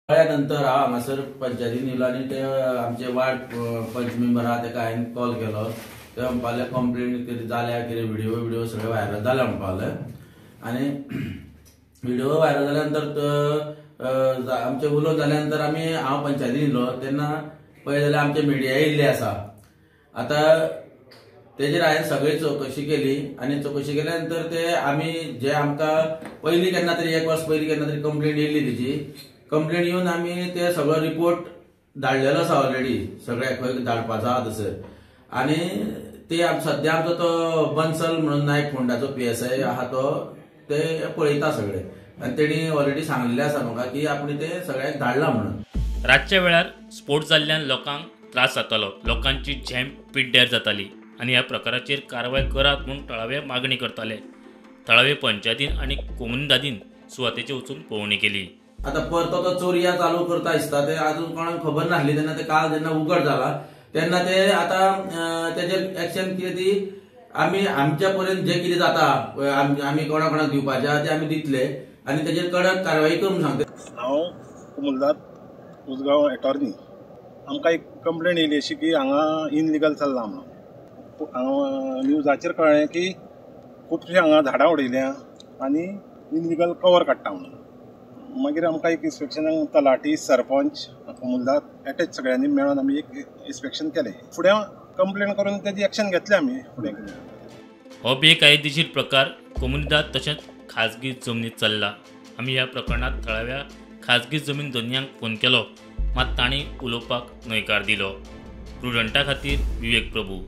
त्यानंतर हांव हांगासर पंचायतीन येयलो आनी ते आमचे वार्ड पंच मेंबर आहा तेका हांवें कॉल केलो. ते म्हणपाले कंप्लेन कितें जाल्या कितें व्हिडिओ सगळे व्हायरल जाल्या म्हणपाले. आनी व्हिडिओ व्हायरल जाल्या नंतर आमचे उलोवप जाल्या नंतर हांव पंचायतीन येयलो तेन्ना पळय जाल्यार आमचे मिडिया येयल्ले आसा. आतां तेजेर हांवें सगळी चवकशी केली आनी चवकशी केल्या नंतर ते आमी जे आमकां पयलीं केन्ना तरी 1 वर्स पयलीं केन्ना तरी कंप्लेंट येयल्ली तेजी कंप्लेंट येवन आमी ते सगळो रिपोर्ट धाडलेलो आसा ऑलरेडी सगळ्या खंय धाडपाचो आहा थंयसर. आनी ते सद्या आमचो तो बन्सल म्हणून नायक फोंडाचो PSI आहा तो ते पळयता सगळे आनी तेणी ऑलरेडी सांगलेलें आसा म्हाका की आपूण ते सगळ्यांक धाडला म्हणून. रातच्या वेळार स्फोट जाल्ल्यान लोकांक त्रास जातालो, लोकांची झेम पिड्ड्यार जाताली आनी ह्या प्रकाराचेर कारवाय करात म्हूण थळावे मागणी करताले. थळावे पंचायतीन आनी कोमुनदादीन सुवातेचेर वचून पळोवणी केली. आता परतो तो चोरया चालू करता दिसता. ते अजून कोणाक खबर नासली तेन्ना ते काल जेन्ना उघड जाला तेन्ना ते आता तेजेर एक्शन कितें ती आमी आमच्या पर्यंत जे कितें जाता आमी कोणाक दिवपाचे ते आमी दितले आनी तेजेर कडक कारवाई करून सांगते. हांव कोमुलदाद उसगांव एटॉर्नी. आमकां एक कंप्लेंट येयली अशी की हांगा इनलिगल चल्लां म्हणून. हांव न्यूजाचेर कळ्ळें की खुबशीं हांगा झाडां उडयल्या आनी इनलिगल कवर काडटा म्हणून. मागीर आमकां एक इन्स्पेक्शनाक तलाटी सरपंच कोमुलदाद एटेच सगळ्यांनी मेळोन आमी एक इन्स्पेक्शन केलें. फुडें कंप्लेंट करून तेजी एक्शन घेतलें आमी फुडें. हो बेकायदेशीर प्रकार कोमुनदाद तशेंच खाजगी जमनीत चल्ला. आमी ह्या प्रकरणात थळाव्या खाजगी जमीन धन्यांक फोन केलो मात तांणी उलोवपाक न्हयकार दिलो. प्रुडंटा खातीर विवेक प्रभू.